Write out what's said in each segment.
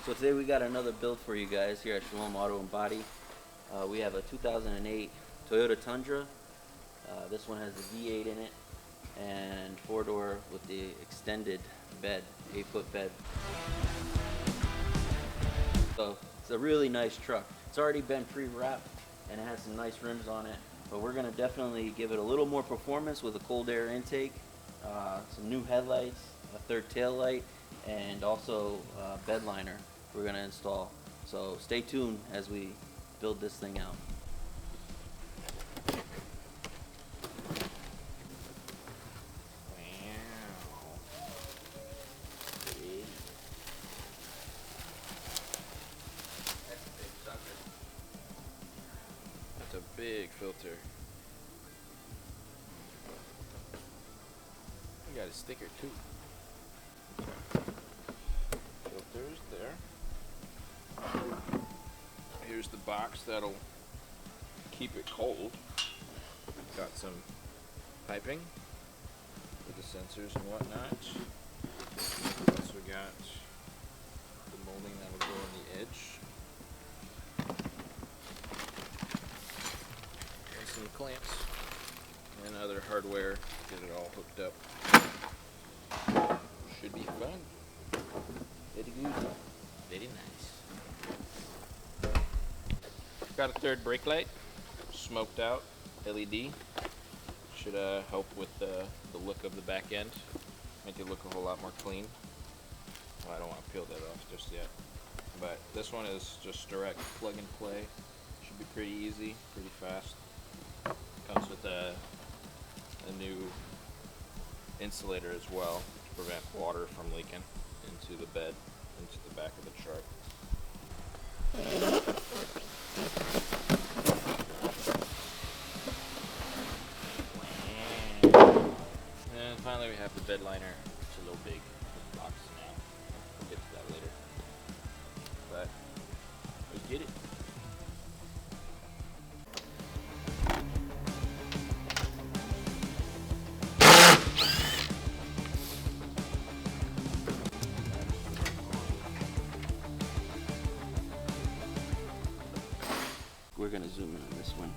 So today we got another build for you guys here at Shalom Auto and Body. We have a 2008 Toyota Tundra. This one has the V8 in it and 4-door with the extended bed, 8-foot bed. So it's a really nice truck. It's already been pre-wrapped and it has some nice rims on it, but we're going to definitely give it a little more performance with a cold air intake, some new headlights, a third tail light, and also bed liner we're going to install. So stay tuned as we build this thing out. That's a big filter. You got a sticker too. Filters there. Here's the box that'll keep it cold. Got some piping with the sensors and whatnot. Also got the molding that will go on the edge. And some clamps and other hardware to get it all hooked up. Should be fun. Very good. Very nice. Got a third brake light, smoked out LED. Should help with the look of the back end. Make it look a whole lot more clean. Well, I don't want to peel that off just yet. But this one is just direct plug and play. Should be pretty easy, pretty fast. Comes with a new insulator as well to prevent water from leaking into the bed, into the back of the truck. And finally we have the bed liner. It's a little big for the box now. We'll get to that later. But let's get it. We're gonna zoom in on this one.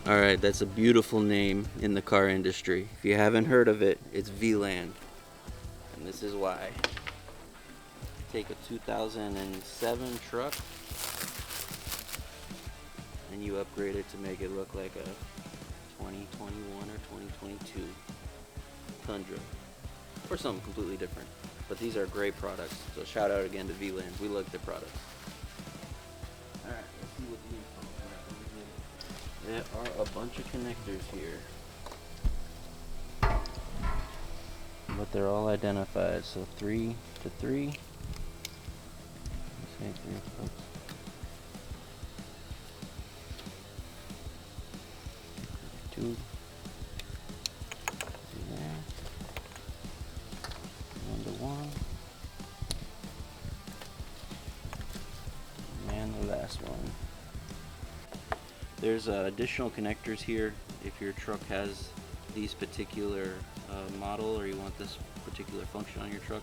Alright, that's a beautiful name in the car industry. If you haven't heard of it, it's VLAND. And this is why. Take a 2007 truck and you upgrade it to make it look like a 2021 or 2022 Tundra. Or something completely different. But these are great products. So shout out again to VLAND. We like their products. Alright, let's see what the info is. There are a bunch of connectors here. But they're all identified. So 3 to 3. Let's say 3 folks. 2. There. 1 to 1. And the last one. There's additional connectors here if your truck has these particular model or you want this particular function on your truck.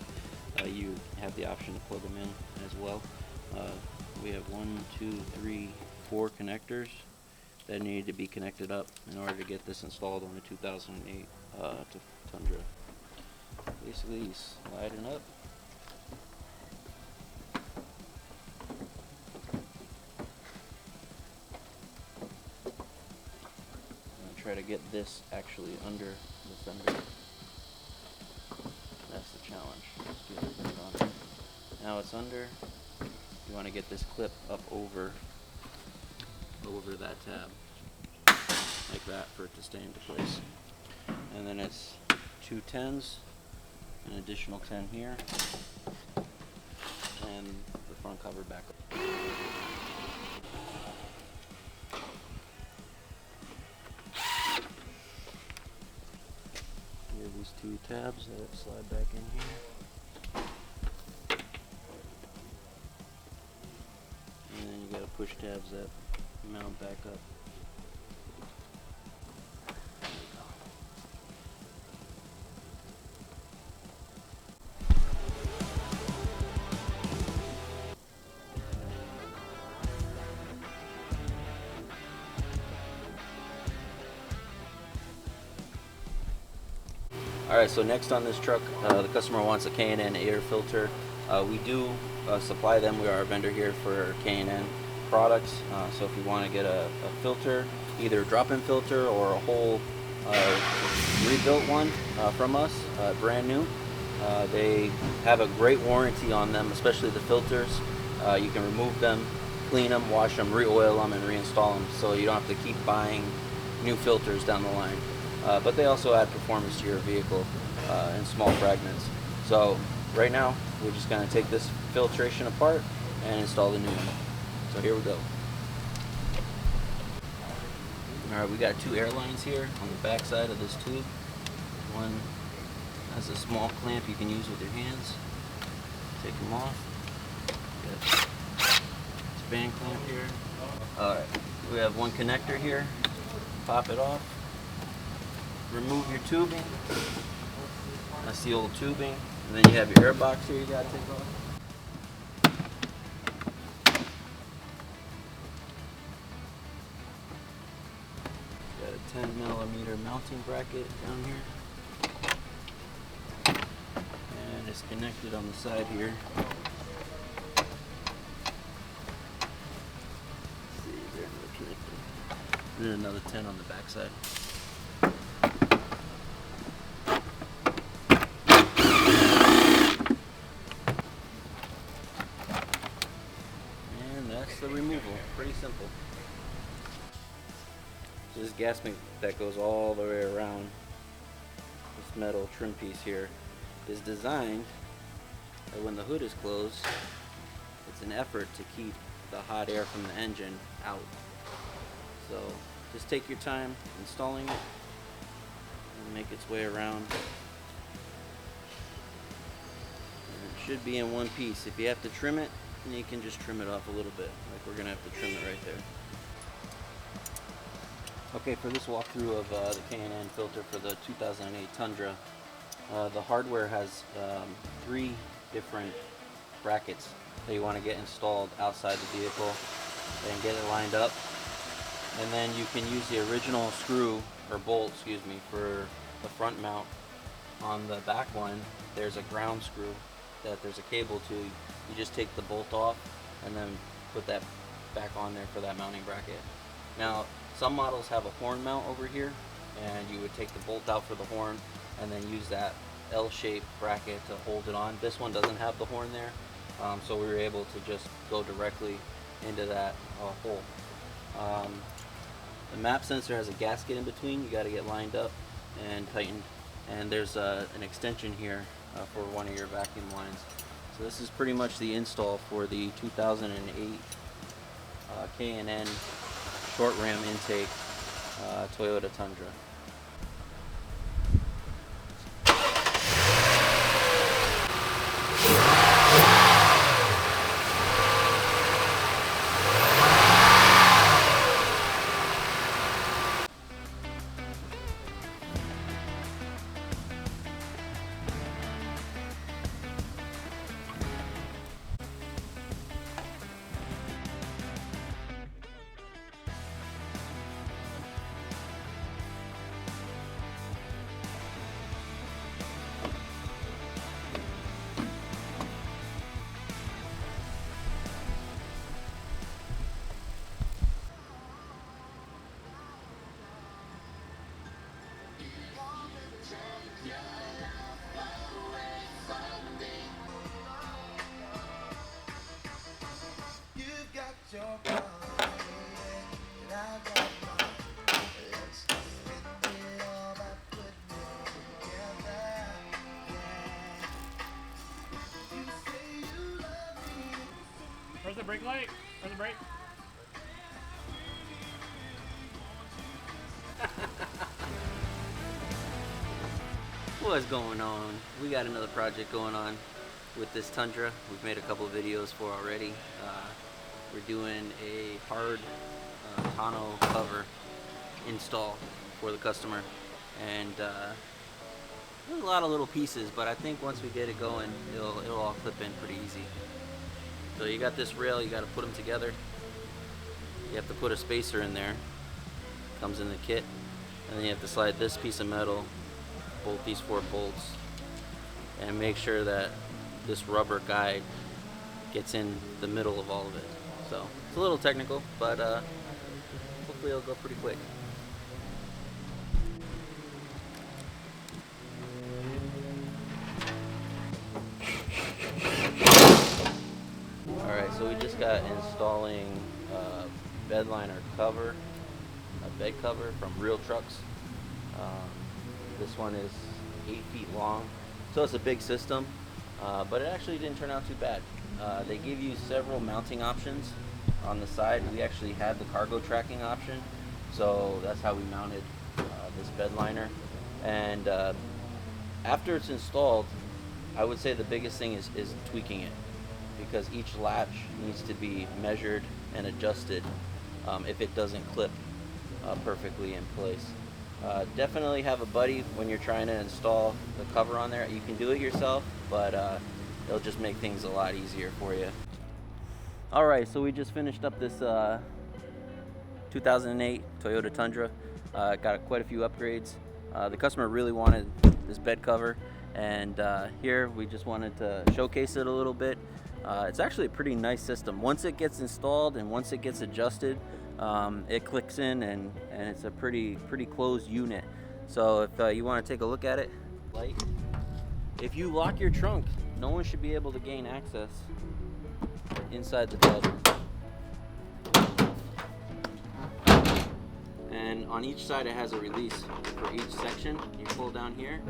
You have the option to plug them in as well. We have 1, 2, 3, 4 connectors that need to be connected up in order to get this installed on the 2008 Tundra. Basically, you slide it up. Try to get this actually under the fender. That's the challenge. Let's get it right on. Now it's under. You want to get this clip up over that tab, like that, for it to stay into place. And then it's 2 10s, an additional 10 here, and the front cover back up. These 2 tabs that slide back in here. And then you gotta push tabs that mount back up. There you go. Alright, so next on this truck, the customer wants a K&N air filter. We do supply them. We are a vendor here for K&N products. So if you want to get a filter, either a drop-in filter or a whole rebuilt one from us, brand new, they have a great warranty on them, especially the filters. You can remove them, clean them, wash them, re-oil them, and reinstall them, so you don't have to keep buying new filters down the line. But they also add performance to your vehicle in small fragments. So right now we're just going to take this filtration apart and install the new one. So here we go. Alright, we got two air lines here on the back side of this tube. One has a small clamp you can use with your hands. Take them off. Got span clamp here. Alright, we have one connector here. Pop it off. Remove your tubing. That's the old tubing. And then you have your air box here you gotta take off. Got a 10mm mounting bracket down here. And it's connected on the side here. Let's see, is there another connector? And then another 10 on the back side. The removal, pretty simple. So this gasket that goes all the way around this metal trim piece here is designed that when the hood is closed, it's an effort to keep the hot air from the engine out. So just take your time installing it and make its way around. And it should be in one piece. If you have to trim it, and you can just trim it off a little bit, like we're gonna have to trim it right there. Okay, for this walkthrough of the K&N filter for the 2008 Tundra, the hardware has 3 different brackets that you want to get installed outside the vehicle and get it lined up. And then you can use the original screw, or bolt, excuse me, for the front mount. On the back one, there's a ground screw that there's a cable to. You just take the bolt off and then put that back on there for that mounting bracket. Now, some models have a horn mount over here, and you would take the bolt out for the horn and then use that L-shaped bracket to hold it on. This one doesn't have the horn there, so we were able to just go directly into that hole. The map sensor has a gasket in between. You got to get lined up and tightened, and there's an extension here for one of your vacuum lines. So this is pretty much the install for the 2008 K&N short ram intake Toyota Tundra. Where's the brake light? Where's the brake? What's going on? We got another project going on with this Tundra. We've made a couple of videos for already. We're doing a hard tonneau cover install for the customer, and there's a lot of little pieces, but I think once we get it going, it'll all clip in pretty easy. So you got this rail, you got to put them together. You have to put a spacer in there, comes in the kit, and then you have to slide this piece of metal bolt these 4 bolts and make sure that this rubber guide gets in the middle of all of it. So it's a little technical, but hopefully it'll go pretty quick. Alright, so we just got installing bed liner cover, a bed cover from RealTrucks. This one is 8 feet long, so it's a big system, but it actually didn't turn out too bad. They give you several mounting options on the side. We actually had the cargo tracking option, so that's how we mounted this bed liner. And after it's installed, I would say the biggest thing is tweaking it, because each latch needs to be measured and adjusted if it doesn't clip perfectly in place. Definitely have a buddy when you're trying to install the cover on there. You can do it yourself, but it'll just make things a lot easier for you. Alright, so we just finished up this 2008 Toyota Tundra. Got quite a few upgrades. The customer really wanted this bed cover, and here we just wanted to showcase it a little bit. It's actually a pretty nice system. Once it gets installed and once it gets adjusted, it clicks in, and it's a pretty closed unit. So if you want to take a look at it, if you lock your trunk, no one should be able to gain access inside the bed. And on each side it has a release for each section. You pull down here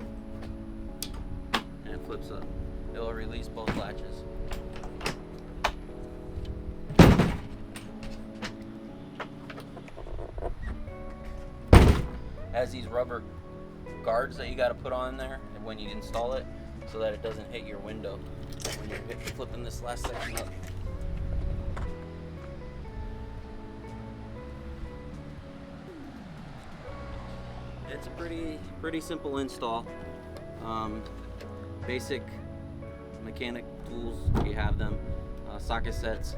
and it flips up. It'll release both latches. Has these rubber guards that you got to put on there and when you install it, so that it doesn't hit your window when you're flipping this last section up. It's a pretty simple install. Basic mechanic tools, if you have them, socket sets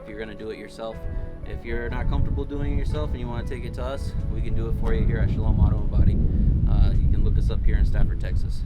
if you're going to do it yourself. If you're not comfortable doing it yourself and you want to take it to us, we can do it for you here at SHALOM Auto and Body. You can look us up here in Stafford, Texas.